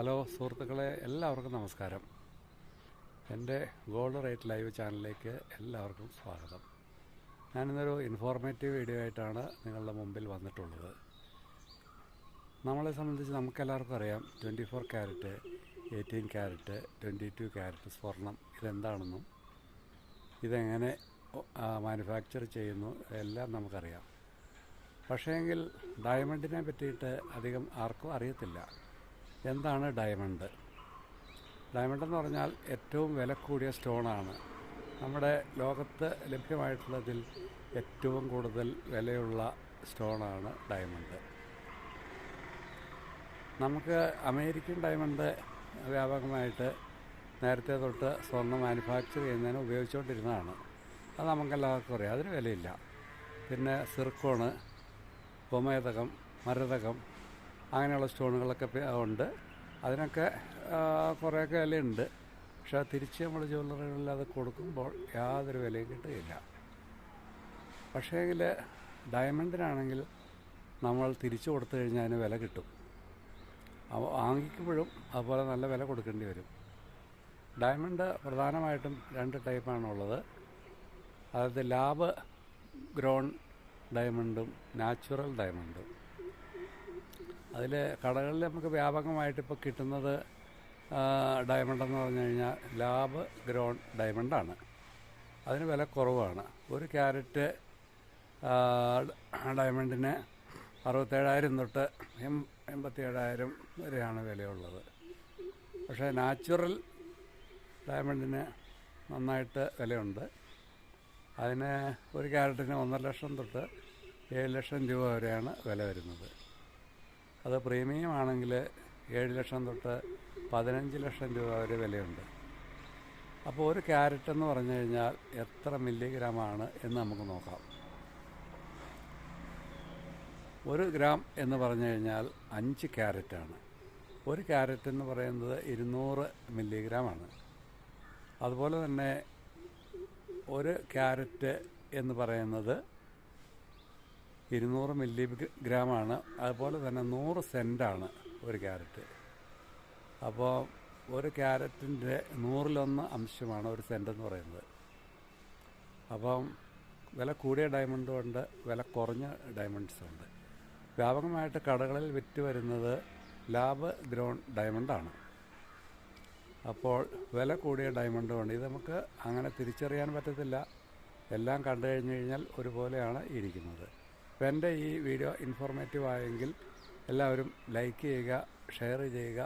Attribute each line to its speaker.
Speaker 1: Hello സുഹൃത്തുക്കളെ, എല്ലാവർക്കും നമസ്കാരം. എൻ്റെ ഗോൾഡ് റേറ്റ് ലൈവ് ചാനലിലേക്ക് എല്ലാവർക്കും സ്വാഗതം. ഞാനിന്നൊരു ഇൻഫോർമേറ്റീവ് വീഡിയോ ആയിട്ടാണ് നിങ്ങളുടെ മുമ്പിൽ വന്നിട്ടുള്ളത്. നമ്മളെ സംബന്ധിച്ച് നമുക്കെല്ലാവർക്കും അറിയാം 24 ക്യാരറ്റ്, 18 ക്യാരറ്റ്, 22 ക്യാരറ്റ് സ്വർണം ഇതെന്താണെന്നും ഇതെങ്ങനെ മാനുഫാക്ചർ ചെയ്യുന്നു എല്ലാം നമുക്കറിയാം. പക്ഷേങ്കിൽ ഡയമണ്ടിനെ പറ്റിയിട്ട് അധികം ആർക്കും അറിയത്തില്ല. എന്താണ് ഡയമണ്ട്? ഡയമണ്ട് എന്ന് പറഞ്ഞാൽ ഏറ്റവും വില കൂടിയ സ്റ്റോണാണ്. നമ്മുടെ ലോകത്ത് ലഭ്യമായിട്ടുള്ളതിൽ ഏറ്റവും കൂടുതൽ വിലയുള്ള സ്റ്റോണാണ് ഡയമണ്ട്. നമുക്ക് അമേരിക്കൻ ഡയമണ്ട് വ്യാപകമായിട്ട് നേരത്തെ തൊട്ട് സ്വർണ്ണം മാനുഫാക്ചർ ചെയ്യുന്നതിന് ഉപയോഗിച്ചുകൊണ്ടിരുന്നതാണ്. അത് നമുക്കെല്ലാവർക്കും അറിയാം, അതിന് വിലയില്ല. പിന്നെ സിർക്കോണ്, ഗോമേതകം, മരതകം അങ്ങനെയുള്ള സ്റ്റോണുകളൊക്കെ ഉണ്ട്. അതിനൊക്കെ കുറേയൊക്കെ വിലയുണ്ട്. പക്ഷേ തിരിച്ച് നമ്മൾ ജ്വല്ലറികളിൽ അത് കൊടുക്കുമ്പോൾ യാതൊരു വിലയും കിട്ടുകയില്ല. പക്ഷേങ്കിൽ ഡയമണ്ടിനാണെങ്കിൽ നമ്മൾ തിരിച്ചു കൊടുത്തു കഴിഞ്ഞാൽ അതിന് വില കിട്ടും. വാങ്ങിക്കുമ്പോഴും അതുപോലെ നല്ല വില കൊടുക്കേണ്ടി വരും. ഡയമണ്ട് പ്രധാനമായിട്ടും 2 ടൈപ്പാണുള്ളത്. അതായത് ലാബ് ഗ്രോൺ ഡയമണ്ടും നാച്ചുറൽ ഡയമണ്ടും. അതിൽ കടകളിൽ നമുക്ക് വ്യാപകമായിട്ട് ഇപ്പോൾ കിട്ടുന്നത് ഡയമണ്ടെന്ന് പറഞ്ഞു കഴിഞ്ഞാൽ ലാബ് ഗ്രോൺ ഡയമണ്ടാണ്. അതിന് വില കുറവാണ്. 1 ക്യാരറ്റ് ഡയമണ്ടിന് 67,000 തൊട്ട് 87,000 വരെയാണ് വിലയുള്ളത്. പക്ഷേ നാച്ചുറൽ ഡയമണ്ടിന് നന്നായിട്ട് വിലയുണ്ട്. അതിന് 1 ക്യാരറ്റിന് 1.5 ലക്ഷം തൊട്ട് 7 ലക്ഷം രൂപ വരെയാണ് വില വരുന്നത്. അത് പ്രീമിയം ആണെങ്കിൽ 7 ലക്ഷം തൊട്ട് 15 ലക്ഷം രൂപ വരെ വിലയുണ്ട്. അപ്പോൾ 1 ക്യാരറ്റ് എന്ന് പറഞ്ഞു കഴിഞ്ഞാൽ എത്ര മില്ലിഗ്രാമാണ് എന്ന് നമുക്ക് നോക്കാം. 1 ഗ്രാം എന്ന് പറഞ്ഞു കഴിഞ്ഞാൽ 5 ക്യാരറ്റാണ്. 1 ക്യാരറ്റ് എന്ന് പറയുന്നത് 200 മില്ലിഗ്രാമാണ്. അതുപോലെ തന്നെ 1 ക്യാരറ്റ് എന്ന് പറയുന്നത് 200 മില്ലിഗ്രാമാണ്. അതുപോലെ തന്നെ 100 സെൻറ്റാണ് 1 ക്യാരറ്റ്. അപ്പോൾ 1 ക്യാരറ്റിൻ്റെ 100-1 അംശമാണ് 1 സെൻറ്റ് എന്ന് പറയുന്നത്. അപ്പം വില കൂടിയ ഡയമണ്ടും ഉണ്ട്, വില കുറഞ്ഞ ഡയമണ്ട്സും ഉണ്ട്. വ്യാപകമായിട്ട് കടകളിൽ വിറ്റ് വരുന്നത് ലാബ് ഗ്രോൺ ഡയമണ്ടാണ്. അപ്പോൾ വില കൂടിയ ഡയമണ്ടും ഉണ്ട്. ഇത് നമുക്ക് അങ്ങനെ തിരിച്ചറിയാൻ പറ്റത്തില്ല. എല്ലാം കണ്ടു കഴിഞ്ഞ് കഴിഞ്ഞാൽ ഒരുപോലെയാണ് ഇരിക്കുന്നത്. അപ്പോൾ എൻ്റെ ഈ വീഡിയോ ഇൻഫോർമേറ്റീവ് ആയെങ്കിൽ എല്ലാവരും ലൈക്ക് ചെയ്യുക, ഷെയർ ചെയ്യുക,